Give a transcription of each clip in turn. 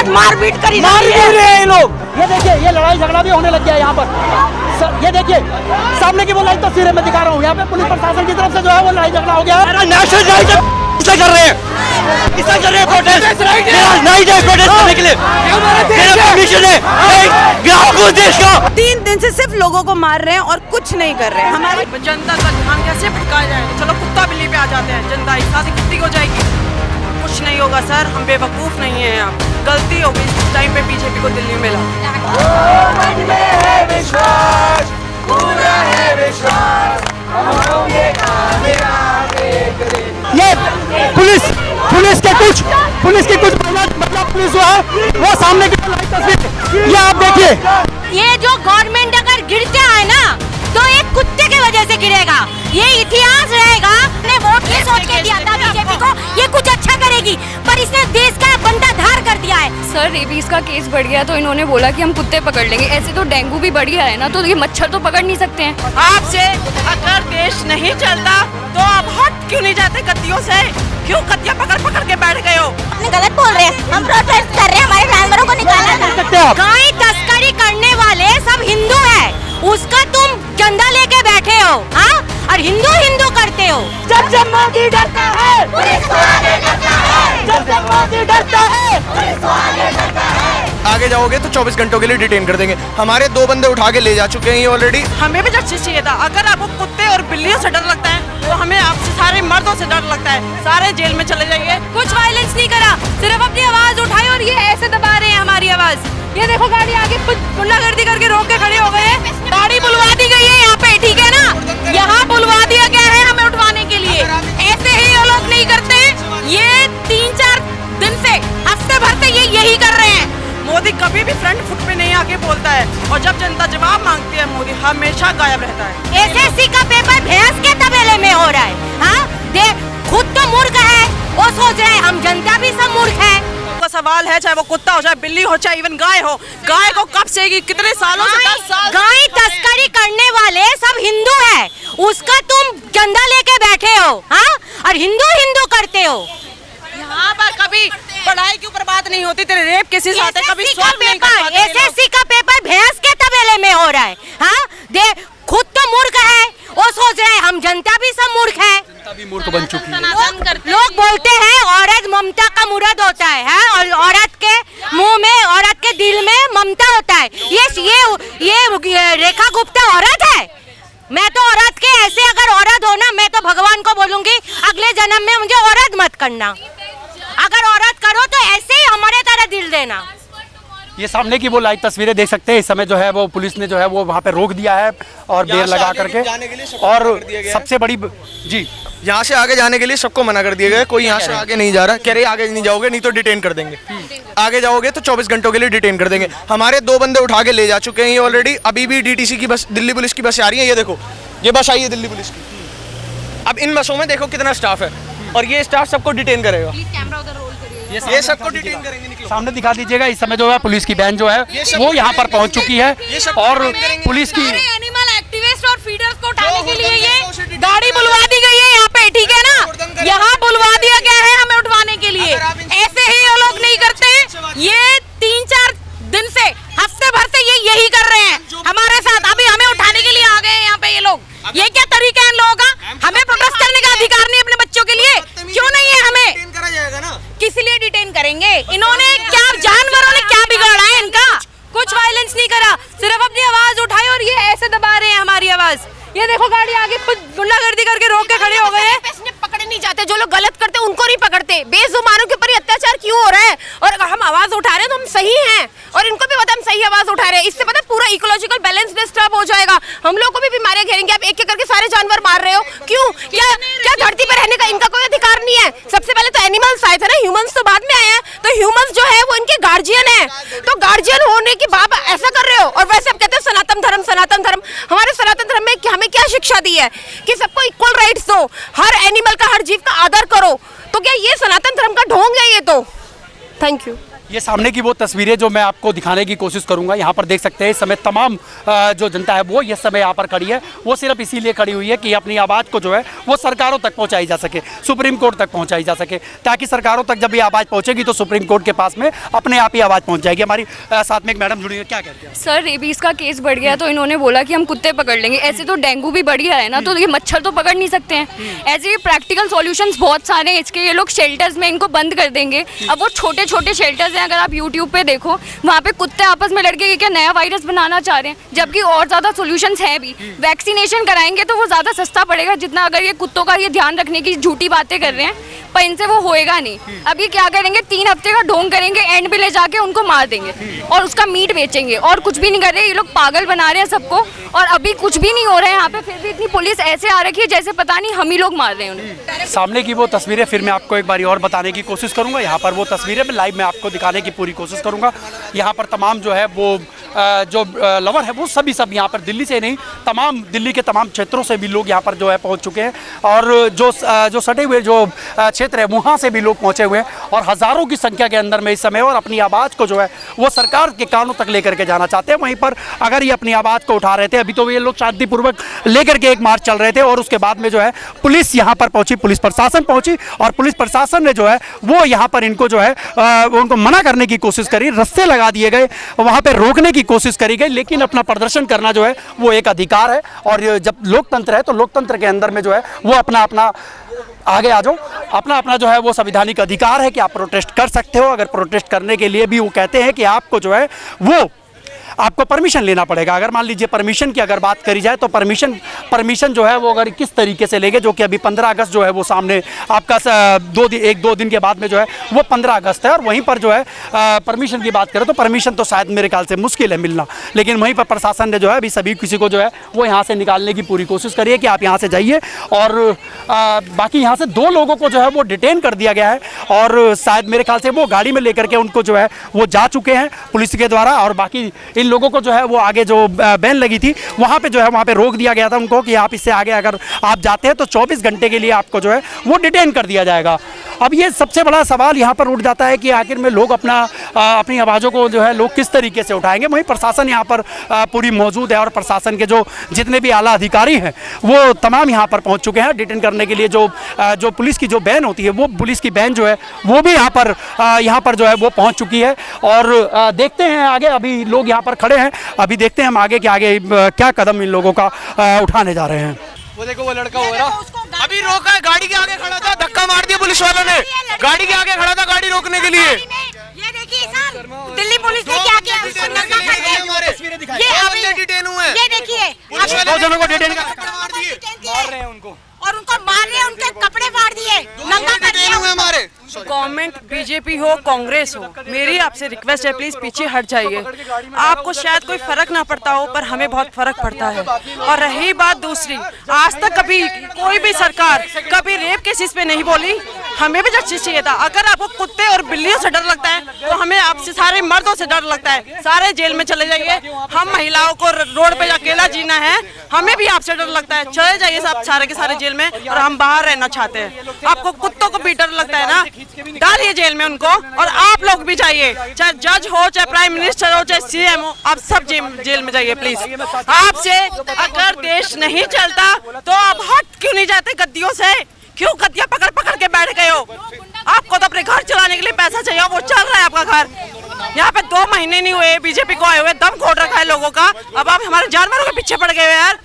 मारपीट करी मार रहे हैं लोग। ये देखिए, ये लड़ाई झगड़ा भी होने लग गया है यहाँ पर। ये देखिए सामने की वो लाइव तस्वीरें मैं दिखा रहा हूँ। यहाँ पे पुलिस प्रशासन की तरफ से जो है वो लड़ाई झगड़ा हो गया है। नेशनल राइट कर रहे हैं, इसे कर रहे हैं प्रोटेस्ट नहीं जाए प्रोटेस्ट करने के लिए। मेरा परमिशन है ग्राहकों देश का। 3 दिन से सिर्फ लोगों को मार रहे हैं और कुछ नहीं कर रहे हैं। हमारी जनता का ध्यान कैसे भटकाया जाए? चलो कुत्ता बिल्ली पे आ जाते हैं, जनता एक साथ इकट्ठी हो जाएगी। कुछ नहीं होगा सर, हम बेवकूफ नहीं है। आप गलती हो गई इस टाइम पे बीजेपी को दिल्ली में ला। ये पुलिस के कुछ मतलब पुलिस जो है वो सामने की लाइव तस्वीर ये आप देखिए। ये जो गवर्नमेंट अगर गिरता है ना तो एक कुत्ते की वजह से गिरेगा। ये इतिहास रहेगा। ने वोट ये सोच के दिया था बीजेपी को ये कुछ अच्छा करेगी, पर इसने देश का बंटा धार कर दिया है। सर रेबीज का केस बढ़ गया तो इन्होंने बोला कि हम कुत्ते पकड़ लेंगे। ऐसे तो डेंगू भी बढ़ गया है ना, तो ये मच्छर तो पकड़ नहीं सकते हैं। आपसे अगर देश नहीं चलता तो आप हट क्यों नहीं जाते कत्तियों से? क्यों कत्तियां पकड़ के बैठ गए हो? गलत बोल रहे हैं, हम प्रोटेस्ट कर रहे हैं, हमारे जानवरों को निकालना था। गाय तस्करी करने वाले सब हिंदू है, उसका तुम चंदा लेके बैठे हो हाँ, और हिंदू करते हो। जब मोदी डरता है पुलिस को आगे करता है, जब मोदी डरता है पुलिस को आगे करता है। आगे जाओगे तो 24 घंटों के लिए डिटेन कर देंगे। हमारे 2 बंदे उठा के ले जा चुके हैं ऑलरेडी। हमें भी जस्टिस चाहिए था। अगर आपको कुत्ते और बिल्लियों से डर लगता है तो हमें आपसे सारे मर्दों से डर लगता है। सारे जेल में चले जाइए। कुछ वायलेंस नहीं करा, सिर्फ अपनी आवाज उठाई और ये ऐसे दबा रहे हैं हमारी आवाज। ये देखो गाड़ी आगे गुंडागर्दी करके रोक के खड़े हो गए हैं। गाड़ी बुलवा दी गई है यहाँ पे, ठीक है ना, यहाँ बुलवा दिया गया है हमें उठवाने के लिए। ऐसे ही ये लोग नहीं करते। ये 3-4 दिन से हफ्ते भर से ये यही कर रहे हैं। मोदी कभी भी फ्रंट फुट पे नहीं आके बोलता है, और जब जनता जवाब मांगती है मोदी हमेशा गायब रहता है। एसएससी का पेपर भैंस के तबेले में हो रहा है हाँ? देख खुद तो मूर्ख है, वो सोच रहे हैं हम जनता भी सब मूर्ख है। का सवाल है, चाहे वो कुत्ता हो, चाहे बिल्ली हो, चाहे इवन गाय हो, गाय को कब से कितने सालों से 10 साल गाय तस्करी करने वाले सब हिंदू है, उसका तुम चंदा लेके बैठे हो हाँ, और हिंदू करते हो। यहाँ पर कभी पढ़ाई के ऊपर बात नहीं होती, तेरे रेप केसेस आते कभी सॉल्व नहीं कर पाते। एसएससी का पेपर भैंस के तबेले में हो रहा है हाँ? देख खुद तो मूर्ख है, वो सोच रहे हैं हम जनता भी सब मूर्ख है। जनता भी मूर्ख बन चुकी है। लोग बोलते हैं औरत ममता का मुराद होता है हाँ? और औरत के मुंह में, औरत के दिल में ममता होता है। ये रेखा गुप्ता औरत है। मैं तो औरत के ऐसे अगर औरत हो ना, मैं तो भगवान को बोलूंगी अगले जन्म में मुझे औरत मत करना। अगर औरत करो तो ऐसे ही हमारे तरह दिल देना। ये सामने की वो लाइव तस्वीरें देख सकते हैं। इस समय जो है वो पुलिस ने जो है वो वहाँ पे रोक दिया है और बेर लगा करके, और सबसे बड़ी जी यहाँ से आगे जाने के लिए सबको मना कर दिया गया। कोई यहाँ से आगे नहीं जा रहा, कह रहे आगे नहीं जाओगे नहीं तो डिटेन कर देंगे। आगे जाओगे तो 24 घंटों के लिए डिटेन कर देंगे। हमारे 2 बंदे उठा के ले जा चुके हैं ऑलरेडी। अभी भी डीटीसी की बस, दिल्ली पुलिस की बस आ रही है। ये देखो, ये बस आई है दिल्ली पुलिस की। अब इन बसों में देखो कितना स्टाफ है, और ये स्टाफ सबको डिटेन करेगा। ये सबको डिटेन करेंगे। सामने दिखा दीजिएगा। इस समय जो है पुलिस की वैन जो है वो यहाँ पर पहुँच चुकी है, और पुलिस की एनिमल एक्टिविस्ट और फीडर्स को उठाने के लिए ये गाड़ी बुलवा दी गई है यहाँ पे, ठीक है ना, यहाँ बुलवा दिया गया है हमें उठवाने के लिए। ऐसे ही ये लोग नहीं करते। ये 3-4 दिन से हफ्ते भर से ये यही कर रहे हैं हमारे साथ। अभी हमें उठाने के लिए आ गए हैं यहाँ पे ये लोग। ये क्या तरीका है इन लोगों का? हमें प्रोटेस्ट करने का अधिकार नहीं अपने बच्चों के लिए? क्यों नहीं है हमें? किस लिए डिटेन करेंगे? इन्होंने क्या, जानवरों ने क्या बिगाड़ा है इनका? कुछ वायलेंस नहीं करा, सिर्फ अपनी आवाज उठाई और ये ऐसे दबा रहे हैं हमारी आवाज। ये देखो गाड़ी आगे गुंडागर्दी करके रोक के खड़े हो गए हैं। पकड़े नहीं जाते, जो लोग गलत करते उनको नहीं पकड़ते। बेजुबानों के ऊपर अत्याचार क्यों हो रहा है? और हम आवाज उठा रहे हैं तो हम सही हैं, और इनको भी पता हम सही आवाज उठा रहे हैं। इससे पता पूरा इकोलॉजिकल बैलेंस डिस्टर्ब हो जाएगा। हम लोग को भी बीमारियां घेरेंगे। आप एक एक करके सारे जानवर मार रहे हो, क्यों? क्या धरती पर रहने का इनका कोई अधिकार नहीं है? सबसे पहले तो एनिमल्स आए थे ना, ह्यूमंस तो बाद में आए हैं। तो ह्यूमंस जो है वो इनके गार्जियन है, तो गार्जियन होने के बाद ऐसा कर रहे हो। और वैसे आप कहते हो सनातन धर्म। हमारे सनातन धर्म में हमें क्या शिक्षा दी है कि सबको इक्वल राइट्स दो, हर एनिमल का, हर जीव का आदर करो। तो क्या ये सनातन धर्म का ढोंग है? ये तो थैंक यू। ये सामने की वो तस्वीरें जो मैं आपको दिखाने की कोशिश करूंगा, यहाँ पर देख सकते हैं इस समय तमाम जो जनता है वो इस समय यहाँ पर खड़ी है। वो सिर्फ इसीलिए खड़ी हुई है कि अपनी आवाज़ को जो है वो सरकारों तक पहुँचाई जा सके, सुप्रीम कोर्ट तक पहुँचाई जा सके, ताकि सरकारों तक जब ये आवाज़ पहुँचेगी तो सुप्रीम कोर्ट के पास में अपने आप ही आवाज़ पहुँच जाएगी। हमारी साथ में एक मैडम जुड़ी है, क्या कहते हैं? सर रेबीज का केस बढ़ गया तो इन्होंने बोला कि हम कुत्ते पकड़ लेंगे। ऐसे तो डेंगू भी बढ़ गया है ना, तो ये मच्छर तो पकड़ नहीं सकते हैं। ऐसे प्रैक्टिकल सॉल्यूशंस बहुत सारे हैं इसके। ये लोग शेल्टर्स में इनको बंद कर देंगे। अब वो छोटे छोटे शेल्टर्स हैं, अगर आप यूट्यूब पे देखो वहाँ पे कुत्ते आपस में लड़के के क्या नया वायरस बनाना चाह रहे हैं, जबकि और ज़्यादा सॉल्यूशंस हैं भी। वैक्सीनेशन कराएंगे तो वो ज़्यादा सस्ता पड़ेगा जितना अगर ये कुत्तों का ये ध्यान रखने की झूठी बातें कर रहे हैं, पर इनसे वो होएगा नहीं। अब ये क्या करेंगे, 3 हफ्ते का ढोंग करेंगे, एंड में ले जाके उनको मार देंगे और उसका मीट बेचेंगे और कुछ भी नहीं कर रहे। ये लोग पागल बना रहे हैं सबको और अभी कुछ भी नहीं हो रहा है यहाँ पे, फिर भी इतनी पुलिस ऐसे आ रखी है जैसे पता नहीं हम ही लोग मार रहे हैं उन्हें। सामने की वो तस्वीरें फिर मैं आपको एक बारी और बताने की कोशिश करूंगा। यहाँ पर वो तस्वीरें मैं लाइव में आपको दिखाने की पूरी कोशिश करूंगा। यहाँ पर तमाम जो है वो जो लवर है वो सब यहाँ पर दिल्ली से नहीं, तमाम दिल्ली के तमाम क्षेत्रों से भी लोग यहाँ पर जो है पहुँच चुके हैं और जो सटे हुए जो क्षेत्र है वहाँ से भी लोग पहुँचे हुए हैं और हज़ारों की संख्या के अंदर में इस समय और अपनी आवाज़ को जो है वो सरकार के कानों तक लेकर के जाना चाहते हैं। वहीं पर अगर ये अपनी आवाज़ को उठा रहे थे, अभी तो ये लोग शांतिपूर्वक लेकर के एक मार्च चल रहे थे और उसके बाद में जो है पुलिस यहाँ पर पहुँची, पुलिस प्रशासन पहुँची और पुलिस प्रशासन ने जो है वो यहाँ पर इनको जो है उनको मना करने की कोशिश करी, रस्ते लगा दिए गए, वहाँ पर रोकने की कोशिश करी गई। लेकिन अपना प्रदर्शन करना जो है वो एक अधिकार है और जब लोकतंत्र है तो लोकतंत्र के अंदर में जो है वो अपना आगे आ जाओ, अपना जो है वो संवैधानिक अधिकार है कि आप प्रोटेस्ट कर सकते हो। अगर प्रोटेस्ट करने के लिए भी वो कहते हैं कि आपको जो है वो आपको परमिशन लेना पड़ेगा। अगर मान लीजिए परमिशन की अगर बात करी जाए तो परमिशन जो है वो अगर किस तरीके से लेंगे, जो कि अभी 15 अगस्त जो है वो सामने आपका 1-2 दिन के बाद में जो है वो 15 अगस्त है और वहीं पर जो है परमिशन की बात करें तो परमिशन तो शायद मेरे ख्याल से मुश्किल है मिलना। लेकिन वहीं पर प्रशासन ने जो है अभी सभी किसी को जो है वो यहाँ से निकालने की पूरी कोशिश करी है कि आप यहाँ से जाइए और बाकी यहाँ से 2 लोगों को जो है वो डिटेन कर दिया गया है और शायद मेरे ख्याल से वो गाड़ी में लेकर के उनको जो है वो जा चुके हैं पुलिस के द्वारा और बाकी इन लोगों को जो है वो आगे जो बैन लगी थी वहाँ पे जो है वहाँ पे रोक दिया गया था उनको कि आप इससे आगे अगर आप जाते हैं तो 24 घंटे के लिए आपको जो है वो डिटेन कर दिया जाएगा। अब ये सबसे बड़ा सवाल यहाँ पर उठ जाता है कि आखिर में लोग अपनी आवाज़ों को जो है लोग किस तरीके से उठाएंगे। वहीं प्रशासन यहाँ पर पूरी मौजूद है और प्रशासन के जो जितने भी आला अधिकारी हैं वो तमाम यहाँ पर पहुँच चुके हैं डिटेन करने के लिए। जो पुलिस की जो बैन होती है वो पुलिस की बैन जो है वो भी यहाँ पर जो है वो पहुँच चुकी है और देखते हैं आगे, अभी लोग यहाँ पर खड़े हैं, अभी देखते हैं हम आगे कि आगे क्या कदम इन लोगों का उठाने जा रहे हैं। वो देखो वो लड़का हो रहा अभी रोका है, गाड़ी के आगे खड़ा था, धक्का मार दिया पुलिस वालों ने, गाड़ी के आगे खड़ा था गाड़ी रोकने के लिए। ये देखिए सर, दिल्ली पुलिस ने क्या किया, उसको नंगा कर दिया। ये बंदे डिटेन हुए, ये देखिए 2 जनों को डिटेन मार रहे हैं उनको और उनको मार रहे हैं, उनके कपड़े फाड़ दिए, नंगा कर दिया हमारे। गवर्नमेंट बीजेपी हो कांग्रेस हो, मेरी आपसे रिक्वेस्ट है प्लीज पीछे हट जाइए। आपको शायद कोई फर्क ना पड़ता हो पर हमें बहुत फर्क पड़ता है। और रही बात दूसरी, आज तक कभी कोई भी सरकार कभी रेप केसेस पे नहीं बोली, हमें भी जस्टिस चाहिए था। अगर आपको कुत्ते और बिल्लियों से डर लगता है तो हमें आपसे सारे मर्दों से डर लगता है। सारे जेल में चले जाइए, हम महिलाओं को रोड पे अकेला जीना है, हमें भी आपसे डर लगता है। चले जाइए सब सारे के सारे जेल में और हम बाहर रहना चाहते हैं। आपको कुत्तों को भी डर लगता है ना, डालिए जेल में उनको और आप लोग भी जाइए, चाहे जज हो, चाहे प्राइम मिनिस्टर हो, चाहे सीएम हो, आप सब जेल में जाइए प्लीज। आपसे अगर देश नहीं चलता तो आप हट क्यों नहीं जाते गद्दियों से, क्यों गद्दियां पकड़ पकड़ के बैठ गए हो? आपको तो अपने घर चलाने के लिए पैसा चाहिए, वो चल रहा है आपका घर। यहाँ पे 2 महीने नहीं हुए बीजेपी को आए हुए, दम घोट रखा है लोगों का। अब आप हमारे जानवरों के पीछे पड़ गए हो यार,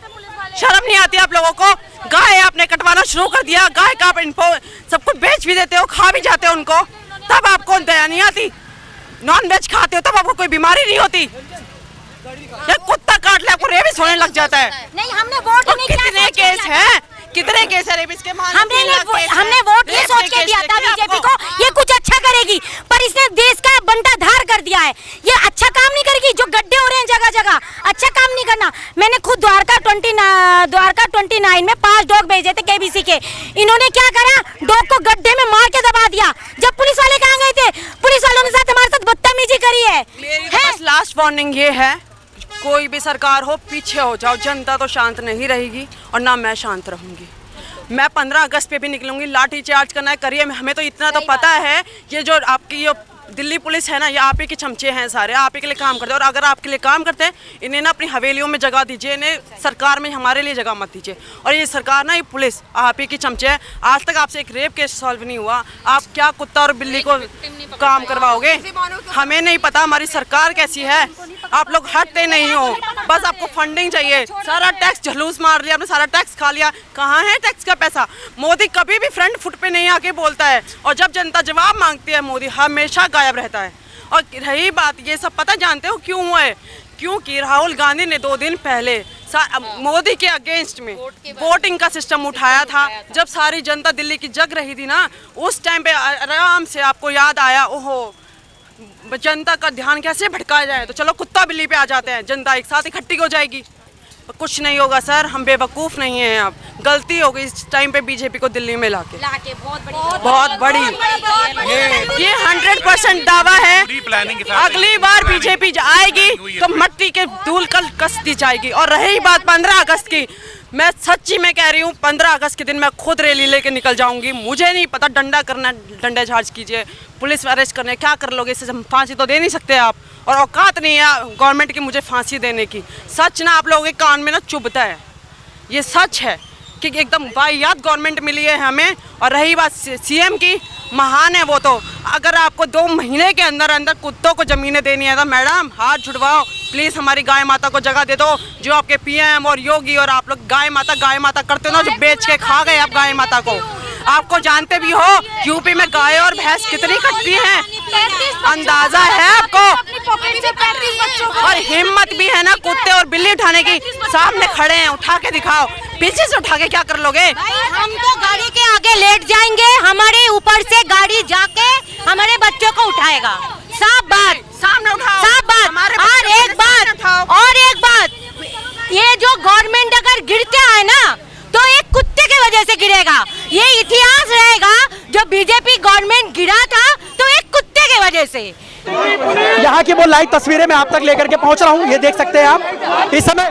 शर्म नहीं आती आप लोगों को? गाय आपने कटवाना शुरू कर दिया, गाय का आप इनको सब कुछ बेच भी देते हो, खा भी जाते हो उनको, तब आपको दया नहीं आती? नॉन वेज खाते हो तब आपको कोई बीमारी नहीं होती? कुत्ता काट ले आपको रेबिस होने लग जाता है। नहीं, हमने वोट नहीं किया। कितने केस हैं, कितने केस है रेबिस के? हमने वोट ये सोच के दिया था बीजेपी को ये कुछ अच्छा करेगी, पर इसने देश का बंटा धार कर दिया है। ये अच्छा काम नहीं करेगी, जो गड्ढे हो रहे हैं जगह जगह, अच्छा काम नहीं करना। मैंने खुद द्वारका 29 में 5 डॉग भेजे थे केबीसी के। इन्होंने क्या करा, डॉग को गड्ढे में मार के दबा दिया। जब पुलिस वाले कहाँ गए थे, पुलिस वालों ने साथ हमारे साथ बदतमीजी करी है। मेरी बस लास्ट वार्निंग ये है, कोई भी सरकार हो पीछे हो जाओ, जनता तो शांत नहीं रहेगी और ना मैं शांत रहूंगी। मैं 15 अगस्त पे भी निकलूंगी, लाठी चार्ज करना है करिए, हमें तो इतना तो पता है। ये जो आपकी ये दिल्ली पुलिस है ना, ये आप ही के चमचे हैं सारे, आप ही के लिए काम करते हैं। और अगर आपके लिए काम करते हैं, इन्हें ना अपनी हवेलियों में जगह दीजिए, इन्हें सरकार में हमारे लिए जगह मत दीजिए। और ये सरकार ना, ये पुलिस आप ही के चमचे हैं। आज तक आपसे एक रेप केस सॉल्व नहीं हुआ, आप क्या कुत्ता और बिल्ली को काम करवाओगे? हमें नहीं पता हमारी सरकार कैसी है, आप लोग हटते नहीं हो, बस आपको फंडिंग चाहिए। सारा टैक्स झलूस मार लिया आपने, सारा टैक्स खा लिया, कहाँ है टैक्स का पैसा? मोदी कभी भी फ्रंट फुट पे नहीं आके बोलता है, और जब जनता जवाब मांगती है मोदी हमेशा गायब रहता है। और रही बात, ये सब पता जानते हो क्यों हुआ है? क्योंकि राहुल गांधी ने 2 दिन पहले मोदी के अगेंस्ट में वोटिंग का सिस्टम उठाया था। जब सारी जनता दिल्ली की जग रही थी ना, उस टाइम पे आराम से आपको याद आया, ओहो जनता का ध्यान कैसे भटकाया जाए, तो चलो कुत्ता बिल्ली पे आ जाते हैं, जनता एक साथ इकट्ठी हो जाएगी। कुछ नहीं होगा सर, हम बेवकूफ़ नहीं हैं। अब गलती हो गई इस टाइम पे बीजेपी को दिल्ली में लाके बहुत बड़ी। ये 100% दावा है, अगली बार बीजेपी आएगी तो मट्टी के धूल कल कस दी जाएगी। और रही बात 15 अगस्त की, मैं सच्ची में कह रही हूँ, 15 अगस्त के दिन मैं खुद रैली लेके निकल जाऊंगी। मुझे नहीं पता डंडा करना, डंडा चार्ज कीजिए, पुलिस अरेस्ट करने क्या कर लोगे, इससे फांसी तो दे नहीं सकते आप, और औकात नहीं है गवर्नमेंट की मुझे फांसी देने की। सच ना आप लोगों के कान में ना चुभता है, ये सच है कि एकदम वाहियात गवर्नमेंट मिली है हमें। और रही बात सीएम की, महान है वो तो। अगर आपको 2 महीने के अंदर अंदर कुत्तों को ज़मीनें देनी है तो मैडम हाथ छुड़वाओ प्लीज़, हमारी गाय माता को जगह दे दो। जो आपके पीएम और योगी और आप लोग गाय माता करते हो ना, जो बेच के खा गए आप गाय माता को। आपको जानते भी हो यूपी में गाय और भैंस कितनी कटती हैं, अंदाजा है आपको? और हिम्मत भी है ना कुत्ते और बिल्ली उठाने की? सामने खड़े हैं, उठा के दिखाओ। पीछे से उठा के क्या कर लोगे? हम तो गाड़ी के आगे लेट जाएंगे, हमारे ऊपर से गाड़ी जाके हमारे बच्चों को उठाएगा। साफ बात, सामने उठाओ, साफ बात। और एक बात, ये जो गवर्नमेंट अगर गिरता है ना, तो एक कुत्ते की वजह से गिरेगा। ये इतिहास रहेगा, जो बीजेपी गवर्नमेंट गिरा था तो एक कुत्ते की वजह से। यहाँ की वो लाइव तस्वीरें मैं आप तक लेकर के पहुँच रहा हूँ, ये देख सकते हैं आप इस समय।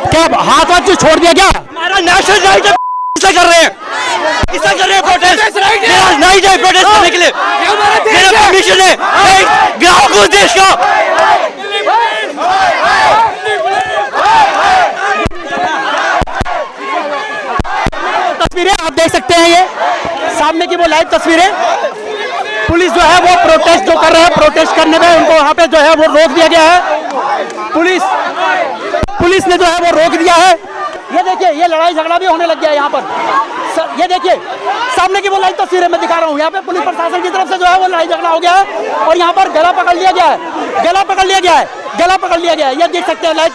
क्या हाथ वाथ जो छोड़ दिया क्या? हमारा नेशनल राइट है, इसे कर रहे हैं, इसे कर रहे हैं प्रोटेस्ट। मेरा नहीं है प्रोटेस्ट करने के लिए, मेरा परमिशन है, ग्राहक उस देश का। तस्वीरें आप देख सकते हैं, ये सामने की वो लाइव तस्वीरें। पुलिस जो है वो प्रोटेस्ट जो कर रहे हैं, प्रोटेस्ट करने में उनको वहाँ पे जो है वो रोक दिया गया है। पुलिस ने जो है वो रोक दिया है। ये देखिए, ये लड़ाई झगड़ा भी होने लग गया है यहाँ पर। ये देखिए सामने की वो लाइव तस्वीरें मैं दिखा रहा हूँ, यहाँ पे पुलिस प्रशासन की तरफ से जो है वो लड़ाई झगड़ा हो गया है, और यहाँ पर गला पकड़ लिया गया है, गला पकड़ लिया गया है, गला पकड़ लिया गया है। ये देख सकते हैं लाइव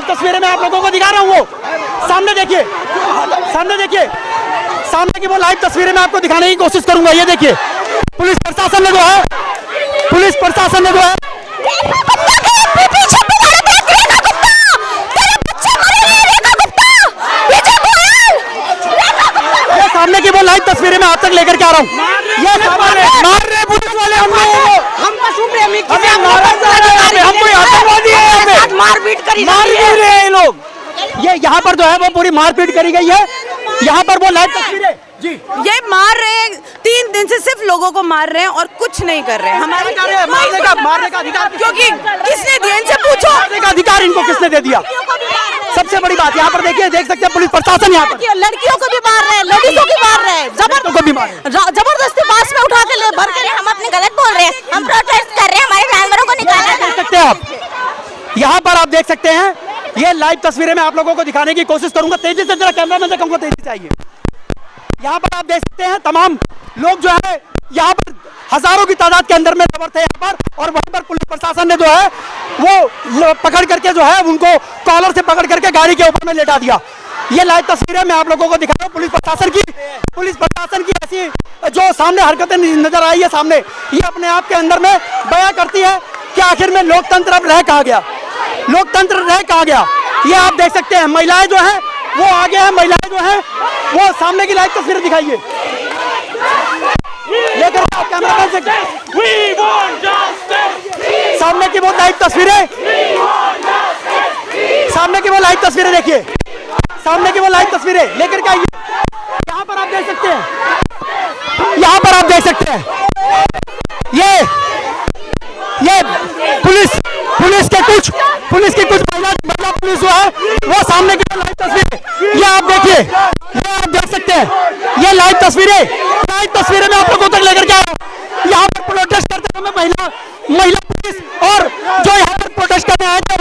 तस्वीरें मैं आप लोगों को दिखा रहा हूँ। वो सामने देखिए, सामने देखिए, सामने की वो लाइव तस्वीरें मैं आपको दिखाने की कोशिश करूंगा। ये देखिए पुलिस प्रशासन ने जो है, ये सामने की वो लाइव तस्वीरें मैं आप तक लेकर के आ रहा हूँ। ये मार रहे पुलिस वाले हम लोगों को, हम पशु प्रेमी, हम कोई आतंकवादी है, मारपीट रहे हैं लोग। ये यहाँ पर जो है वो पूरी मारपीट करी गई है। यहाँ पर वो लाइव तस्वीरें जी, ये मार रहे हैं, 3 दिन से सिर्फ लोगों को मार रहे हैं और कुछ नहीं कर रहे हैं। हमारे मारने का अधिकार क्योंकि किसने दिया, इनसे पूछो, मारने का अधिकार इनको किसने दे दिया? सबसे बड़ी बात यहाँ पर देखिए, देख सकते हैं पुलिस प्रशासन यहाँ पर लड़कियों को भी मार रहे हैं, लेडीजों को मार रहे हैं, जबरदस्ती बास में उठा के ले भर के। हम अपने गलत बोल रहे हैं, हम प्रोटेस्ट कर रहे हैं, हमारे जानवरों को निकाला। देख सकते हैं आप, यहाँ पर आप देख सकते हैं, ये लाइव तस्वीरें मैं आप लोगों को दिखाने की कोशिश करूंगा। तेजी से जरा कैमरा मैन से कहूंगा तेजी से आइए। यहाँ पर आप देख सकते हैं तमाम लोग जो है यहाँ पर हजारों की तादाद के अंदर में जबर थे यहाँ पर, और वहीं पर पुलिस प्रशासन ने जो है वो पकड़ करके जो है उनको कॉलर से पकड़ करके गाड़ी के ऊपर में लेटा दिया। ये लाइव तस्वीरें मैं आप लोगों को दिखा रहा हूँ। पुलिस प्रशासन की ऐसी जो सामने हरकतें नजर आई है सामने, ये अपने आप के अंदर में बयां करती है कि आखिर में लोकतंत्र अब रह कहाँ गया, लोकतंत्र रह कहाँ गया। ये आप देख सकते हैं, महिलाएं जो हैं वो आगे हैं, महिलाएं जो हैं वो सामने की लाइव तस्वीरें दिखाइए, लेकर कैमरामैन से सामने की वो लाइव तस्वीरें सामने की वो लाइव तस्वीरें देखिए, सामने की वो लाइव तस्वीरें लेकर के आइए। यहाँ पर आप देख सकते हैं, यहाँ पर आप देख सकते हैं ये पुलिस की कुछ महिला पुलिस जो है वो सामने की लाइव तस्वीरें ये आप देखिए, ये आप देख सकते हैं, ये लाइव तस्वीरें मैं आप लोगों तक लेकर के आया। यहाँ पर प्रोटेस्ट करते हुए महिला पुलिस और जो यहाँ पर प्रोटेस्ट करने आए थे